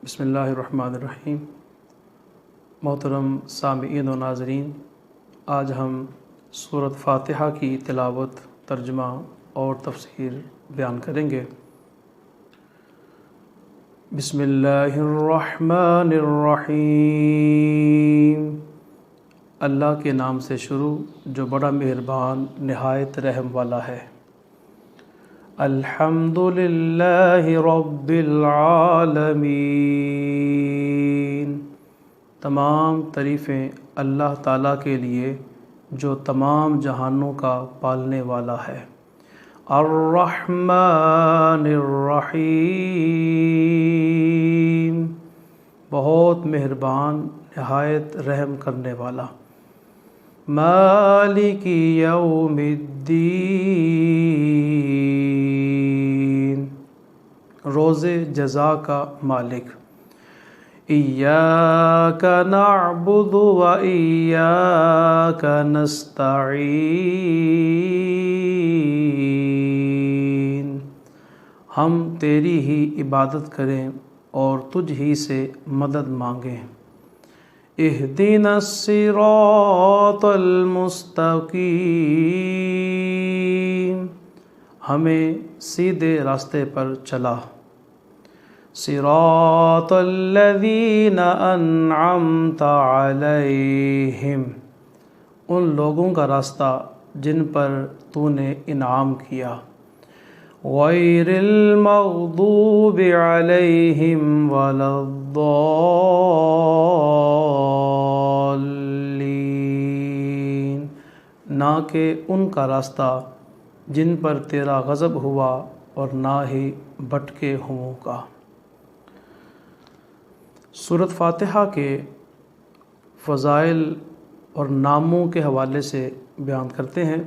بسم اللہ الرحمن الرحیم۔ محترم سامعین و ناظرین، آج ہم سورۃ فاتحہ کی تلاوت، ترجمہ اور تفسیر بیان کریں گے۔ بسم اللہ الرحمن الرحیم۔ اللہ کے نام سے شروع جو بڑا مہربان نہایت رحم والا ہے۔ الحمد للہ رب العالمین۔ تمام تعریفیں اللہ تعالیٰ کے لیے جو تمام جہانوں کا پالنے والا ہے۔ الرحمن الرحیم، بہت مہربان نہایت رحم کرنے والا۔ مالک یوم الدین، روز جزا کا مالک۔ ایاک نعبد و ایاک نستعین، ہم تیری ہی عبادت کریں اور تجھ ہی سے مدد مانگیں۔ اہدنا الصراط المستقیم، ہمیں سیدھے راستے پر چلا۔ صراط الذین انعمت علیہم، ان لوگوں کا راستہ جن پر تو نے انعام کیا۔ غیر المغضوب علیہم ولا الضالین، نہ کہ ان کا راستہ جن پر تیرا غضب ہوا اور نہ ہی بھٹکے ہوں کا۔ سورۃ فاتحہ کے فضائل اور ناموں کے حوالے سے بیان کرتے ہیں۔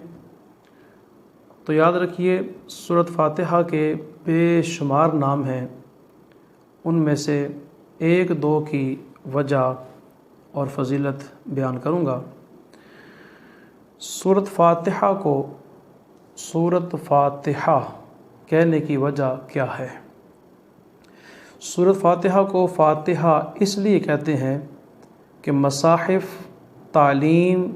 تو یاد رکھیے، سورۃ فاتحہ کے بے شمار نام ہیں، ان میں سے ایک دو کی وجہ اور فضیلت بیان کروں گا۔ سورۃ فاتحہ کو سورۃ فاتحہ کہنے کی وجہ کیا ہے؟ سورۃ فاتحہ کو فاتحہ اس لیے کہتے ہیں کہ مصاحف، تعلیم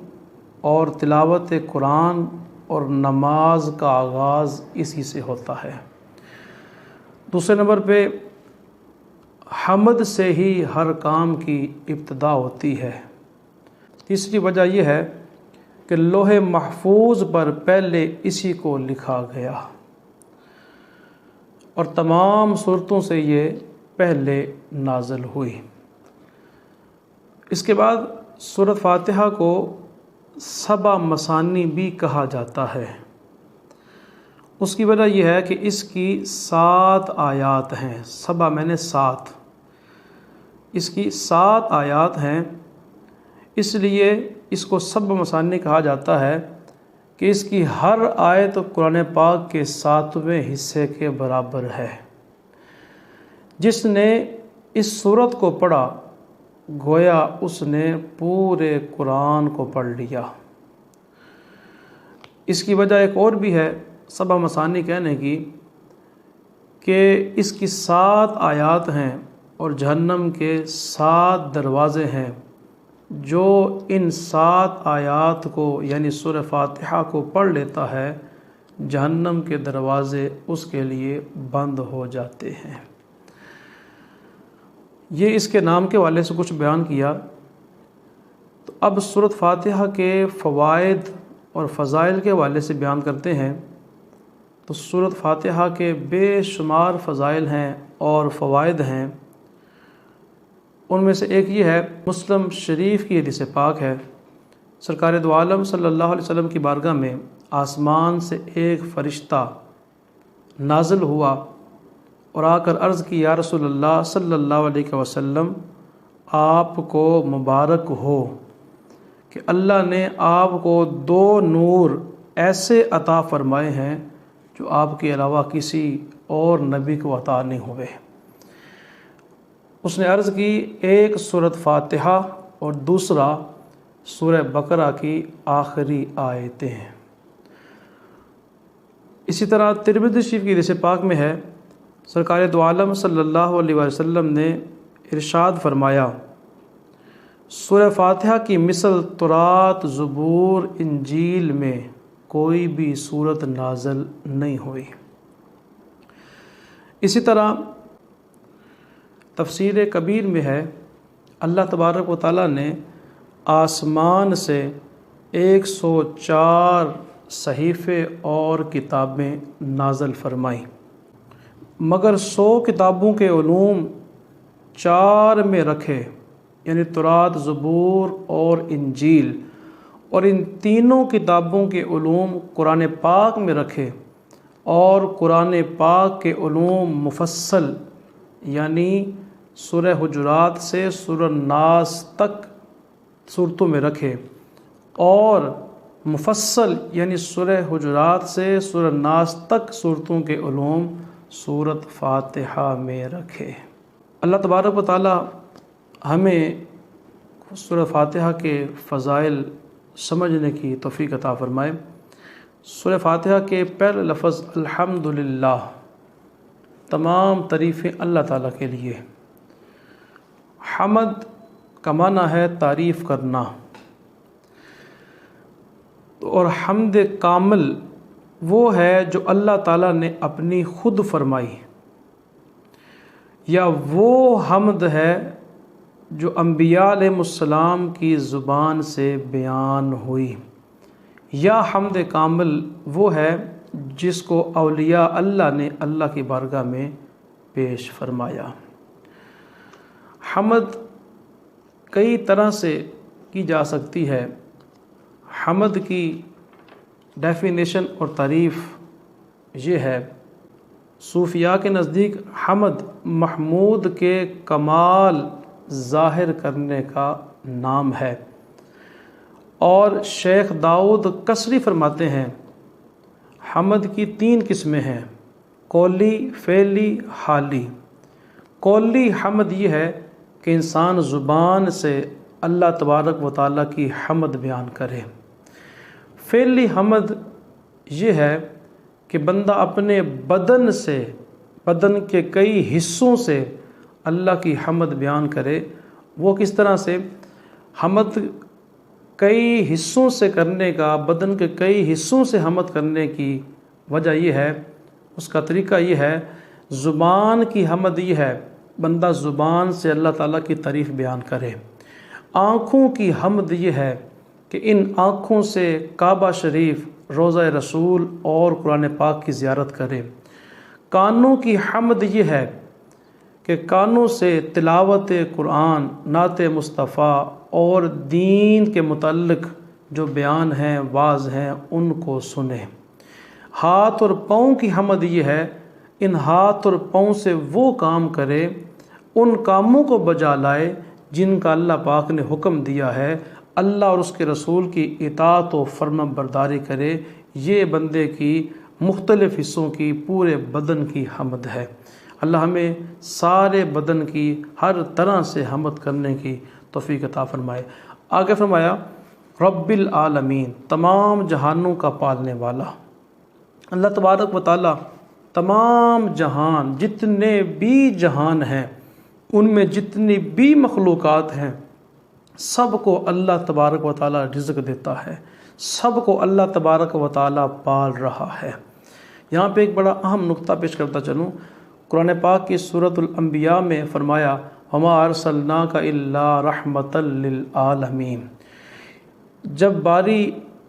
اور تلاوت قرآن اور نماز کا آغاز اسی سے ہوتا ہے۔ دوسرے نمبر پہ حمد سے ہی ہر کام کی ابتدا ہوتی ہے۔ تیسری وجہ یہ ہے کہ لوح محفوظ پر پہلے اسی کو لکھا گیا اور تمام صورتوں سے یہ پہلے نازل ہوئی۔ اس کے بعد سورۃ فاتحہ کو سبع مثانی بھی کہا جاتا ہے۔ اس کی وجہ یہ ہے کہ اس کی 7 آیات ہیں۔ سبع میں نے 7، اس کی 7 آیات ہیں، اس لیے اس کو سبع مثانی کہا جاتا ہے کہ اس کی ہر آیت قرآن پاک کے 7ویں حصے کے برابر ہے۔ جس نے اس سورت کو پڑھا گویا اس نے پورے قرآن کو پڑھ لیا۔ اس کی وجہ ایک اور بھی ہے سبع مثانی کہنے کی، کہ اس کی 7 آیات ہیں اور جہنم کے 7 دروازے ہیں۔ جو ان 7 آیات کو یعنی سورہ فاتحہ کو پڑھ لیتا ہے، جہنم کے دروازے اس کے لیے بند ہو جاتے ہیں۔ یہ اس کے نام کے حوالے سے کچھ بیان کیا۔ تو اب سورۃ فاتحہ کے فوائد اور فضائل کے حوالے سے بیان کرتے ہیں۔ تو سورۃ فاتحہ کے بے شمار فضائل ہیں اور فوائد ہیں۔ ان میں سے ایک یہ ہے، مسلم شریف کی حدیث پاک ہے، سرکار دو عالم صلی اللہ علیہ وسلم کی بارگاہ میں آسمان سے ایک فرشتہ نازل ہوا اور آ کر عرض کی، یا رسول اللہ صلی اللہ علیہ وسلم، آپ کو مبارک ہو کہ اللہ نے آپ کو 2 نور ایسے عطا فرمائے ہیں جو آپ کے علاوہ کسی اور نبی کو عطا نہیں ہوئے۔ اس نے عرض کی، ایک سورۃ فاتحہ اور دوسرا سورہ بقرہ کی آخری آیتیں ہیں۔ اسی طرح ترمذی شریف کی حدیث پاک میں ہے، سرکار دو عالم صلی اللہ علیہ وسلم نے ارشاد فرمایا سورہ فاتحہ کی مثل تورات، زبور، انجیل میں کوئی بھی صورت نازل نہیں ہوئی۔ اسی طرح تفسیر کبیر میں ہے اللہ تبارک و تعالیٰ نے آسمان سے 104 صحیفے اور کتابیں نازل فرمائیں، مگر 100 کتابوں کے علوم 4 میں رکھے، یعنی تورات، زبور اور انجیل، اور ان تینوں کتابوں کے علوم قرآن پاک میں رکھے، اور قرآن پاک کے علوم مفصل یعنی سورہ حجرات سے سورہ ناس تک صورتوں میں رکھے، اور مفصل یعنی سورہ حجرات سے سورہ ناس تک صورتوں کے علوم سورۃ فاتحہ میں رکھے۔ اللہ تبارک و تعالی ہمیں سورہ فاتحہ کے فضائل سمجھنے کی توفیق عطا فرمائے۔ سورہ فاتحہ کے پہلے لفظ الحمدللہ، تمام تعریفیں اللہ تعالیٰ کے لیے۔ حمد کا معنی ہے تعریف کرنا، اور حمد کامل وہ ہے جو اللہ تعالیٰ نے اپنی خود فرمائی، یا وہ حمد ہے جو انبیاء علیہ السلام کی زبان سے بیان ہوئی، یا حمد کامل وہ ہے جس کو اولیاء اللہ نے اللہ کی بارگاہ میں پیش فرمایا۔ حمد کئی طرح سے کی جا سکتی ہے۔ حمد کی ڈیفینیشن اور تعریف یہ ہے، صوفیاء کے نزدیک حمد محمود کے کمال ظاہر کرنے کا نام ہے، اور شیخ داؤد کسری فرماتے ہیں حمد کی 3 قسمیں ہیں، قولی، فعلی، حالی۔ قولی حمد یہ ہے کہ انسان زبان سے اللہ تبارک و تعالیٰ کی حمد بیان کرے۔ فعلی حمد یہ ہے کہ بندہ اپنے بدن سے، بدن کے کئی حصوں سے اللہ کی حمد بیان کرے۔ وہ کس طرح سے؟ حمد کئی حصوں سے کرنے کا، بدن کے کئی حصوں سے حمد کرنے کی وجہ یہ ہے، اس کا طریقہ یہ ہے، زبان کی حمد یہ ہے بندہ زبان سے اللہ تعالیٰ کی تعریف بیان کرے۔ آنکھوں کی حمد یہ ہے کہ ان آنکھوں سے کعبہ شریف، روضہ رسول اور قرآن پاک کی زیارت کرے۔ کانوں کی حمد یہ ہے کہ کانوں سے تلاوت قرآن، نعت مصطفیٰ اور دین کے متعلق جو بیان ہیں، واعظ ہیں، ان کو سنے۔ ہاتھ اور پاؤں کی حمد یہ ہے، ان ہاتھ اور پاؤں سے وہ کام کرے، ان کاموں کو بجا لائے جن کا اللہ پاک نے حکم دیا ہے، اللہ اور اس کے رسول کی اطاعت و فرما برداری کرے۔ یہ بندے کی مختلف حصوں کی، پورے بدن کی حمد ہے۔ اللہ ہمیں سارے بدن کی ہر طرح سے حمد کرنے کی توفیق عطا فرمائے۔ آگے فرمایا رب العالمین، تمام جہانوں کا پالنے والا۔ اللہ تبارک و تعالی تمام جہان، جتنے بھی جہان ہیں، ان میں جتنی بھی مخلوقات ہیں، سب کو اللہ تبارک و تعالی رزق دیتا ہے، سب کو اللہ تبارک و تعالی پال رہا ہے۔ یہاں پہ ایک بڑا اہم نقطہ پیش کرتا چلوں۔ قرآن پاک کی سورۃ الانبیاء میں فرمایا وَمَا أَرْسَلْنَاكَ إِلَّا رَحْمَةً لِّلْعَالَمِينَ۔ جب باری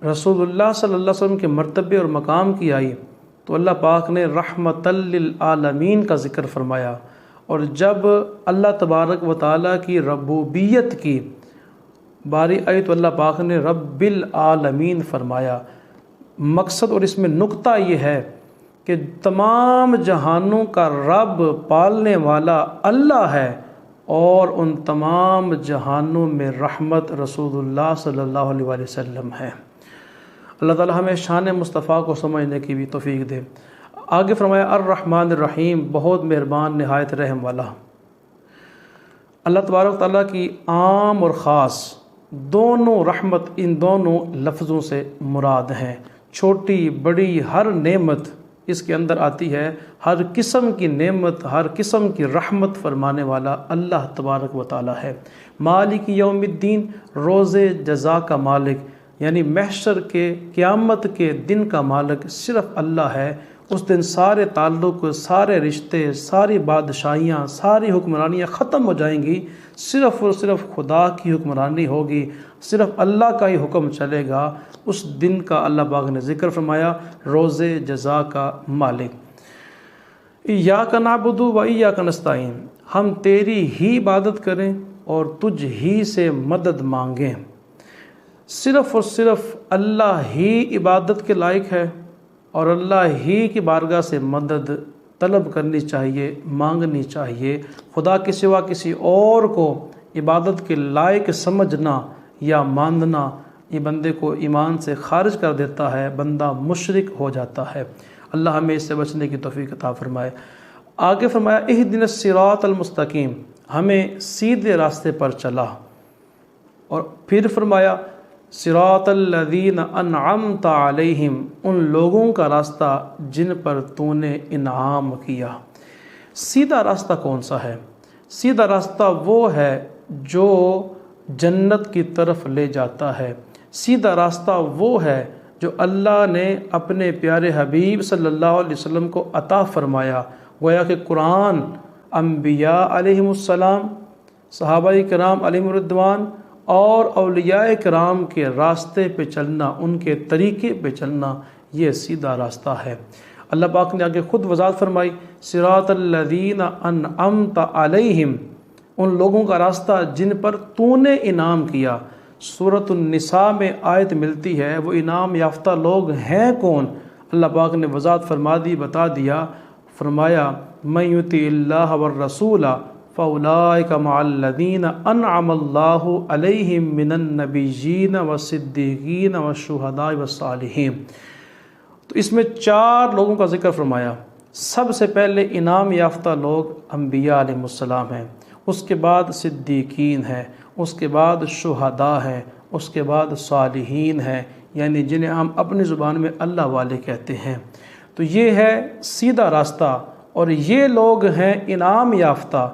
رسول اللہ صلی اللہ علیہ وسلم کے مرتبے اور مقام کی آئی تو اللہ پاک نے رحمۃ للعالمین کا ذکر فرمایا، اور جب اللہ تبارک و تعالیٰ کی ربوبیت کی باری آئی تو اللہ پاک نے رب العالمین فرمایا۔ مقصد اور اس میں نقطہ یہ ہے کہ تمام جہانوں کا رب، پالنے والا اللہ ہے، اور ان تمام جہانوں میں رحمت رسول اللہ صلی اللہ علیہ وآلہ وسلم ہے۔ اللہ تعالی ہمیں شان مصطفیٰ کو سمجھنے کی بھی توفیق دے۔ آگے فرمایا الرحمن الرحیم، بہت مہربان، نہایت رحم والا۔ اللہ تبارک تعالیٰ کی عام اور خاص دونوں رحمت ان دونوں لفظوں سے مراد ہیں۔ چھوٹی بڑی ہر نعمت اس کے اندر آتی ہے ہر قسم کی نعمت، ہر قسم کی رحمت فرمانے والا اللہ تبارک و تعالی ہے۔ مالک یوم الدین، روز جزا کا مالک، یعنی محشر کے قیامت کے دن کا مالک صرف اللہ ہے۔ اس دن سارے تعلق، سارے رشتے، ساری بادشاہیاں، ساری حکمرانیاں ختم ہو جائیں گی، صرف اور صرف خدا کی حکمرانی ہوگی، صرف اللہ کا ہی حکم چلے گا۔ اس دن کا اللہ پاک نے ذکر فرمایا، روز جزا کا مالک۔ ایاک نعبد و ایاک نستعین، ہم تیری ہی عبادت کریں اور تجھ ہی سے مدد مانگیں۔ صرف اور صرف اللہ ہی عبادت کے لائق ہے اور اللہ ہی کی بارگاہ سے مدد طلب کرنی چاہیے، مانگنی چاہیے۔ خدا کے سوا کسی اور کو عبادت کے لائق سمجھنا یا ماننا یہ بندے کو ایمان سے خارج کر دیتا ہے، بندہ مشرک ہو جاتا ہے۔ اللہ ہمیں اس سے بچنے کی توفیق عطا فرمائے۔ آگے فرمایا اہدنا الصراط المستقیم، ہمیں سیدھے راستے پر چلا، اور پھر فرمایا صراط الذین انعمت علیہم، ان لوگوں کا راستہ جن پر تو نے انعام کیا۔ سیدھا راستہ کون سا ہے؟ سیدھا راستہ وہ ہے جو جنت کی طرف لے جاتا ہے۔ سیدھا راستہ وہ ہے جو اللہ نے اپنے پیارے حبیب صلی اللہ علیہ وسلم کو عطا فرمایا۔ گویا کہ قرآن انبیاء علیہم السلام، صحابہ کرام علیہم الرضوان اور اولیاء کرام کے راستے پہ چلنا، ان کے طریقے پہ چلنا، یہ سیدھا راستہ ہے۔ اللہ پاک نے آگے خود وضاحت فرمائی، صراط الذین انعمت علیہم، ان لوگوں کا راستہ جن پر تو نے انعام کیا۔ سورۃ النساء میں آیت ملتی ہے، وہ انعام یافتہ لوگ ہیں کون؟ اللہ پاک نے وضاحت فرما دی، بتا دیا، فرمایا من یطع اللہ والرسول فاولئک مع الذین انعم اللہ علیہم من النبیین والصدیقین والشہداء والصالحین۔ تو اس میں 4 لوگوں کا ذکر فرمایا۔ سب سے پہلے انعام یافتہ لوگ انبیاء علیہ السلام ہیں، اس کے بعد صدیقین ہیں، اس کے بعد شہداء ہیں، اس کے بعد صالحین ہیں، یعنی جنہیں ہم اپنی زبان میں اللہ والے کہتے ہیں۔ تو یہ ہے سیدھا راستہ، اور یہ لوگ ہیں انعام یافتہ۔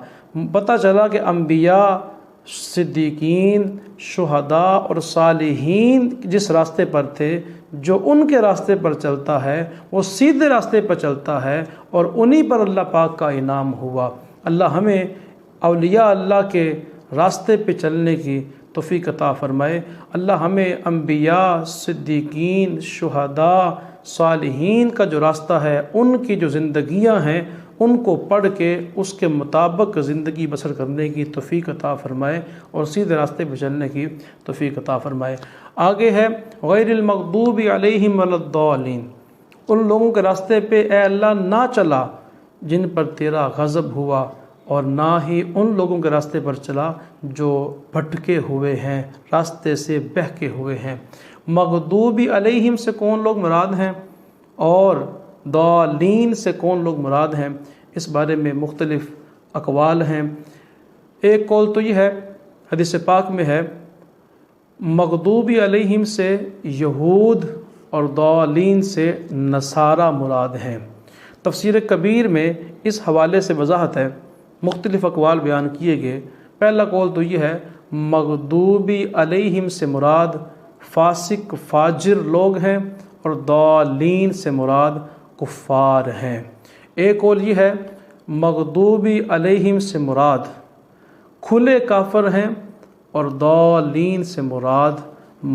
پتہ چلا کہ انبیاء، صدیقین، شہداء اور صالحین جس راستے پر تھے، جو ان کے راستے پر چلتا ہے وہ سیدھے راستے پر چلتا ہے، اور انہی پر اللہ پاک کا انعام ہوا۔ اللہ ہمیں اولیاء اللہ کے راستے پہ چلنے کی توفیق عطا فرمائے۔ اللہ ہمیں انبیاء، صدیقین، شہداء، صالحین کا جو راستہ ہے، ان کی جو زندگیاں ہیں، ان کو پڑھ کے اس کے مطابق زندگی بسر کرنے کی توفیق عطا فرمائے اور سیدھے راستے پہ چلنے کی توفیق عطا فرمائے۔ آگے ہے غیر المغضوب علیہم ولا الضالین، ان لوگوں کے راستے پہ اے اللہ نہ چلا جن پر تیرا غضب ہوا، اور نہ ہی ان لوگوں کے راستے پر چلا جو بھٹکے ہوئے ہیں، راستے سے بہکے ہوئے ہیں۔ مغضوب علیہم سے کون لوگ مراد ہیں اور ضالین سے کون لوگ مراد ہیں، اس بارے میں مختلف اقوال ہیں۔ ایک قول تو یہ ہے، حدیث پاک میں ہے، مغضوب علیہم سے یہود اور ضالین سے نصارہ مراد ہیں۔ تفسیر کبیر میں اس حوالے سے وضاحت ہے، مختلف اقوال بیان کیے گئے۔ پہلا قول تو یہ ہے، مغضوب علیہم سے مراد فاسق فاجر لوگ ہیں اور ضالین سے مراد کفار ہیں۔ ایک قول یہ ہے، مغضوب علیہم سے مراد کھلے کافر ہیں اور ضالین سے مراد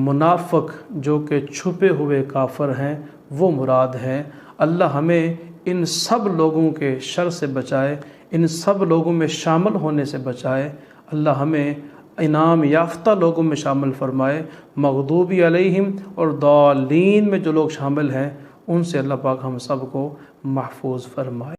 منافق جو کہ چھپے ہوئے کافر ہیں، وہ مراد ہیں۔ اللہ ہمیں ان سب لوگوں کے شر سے بچائے، ان سب لوگوں میں شامل ہونے سے بچائے۔ اللہ ہمیں انعام یافتہ لوگوں میں شامل فرمائے۔ مغضوب علیہم اور ضالین میں جو لوگ شامل ہیں، ان سے اللہ پاک ہم سب کو محفوظ فرمائے۔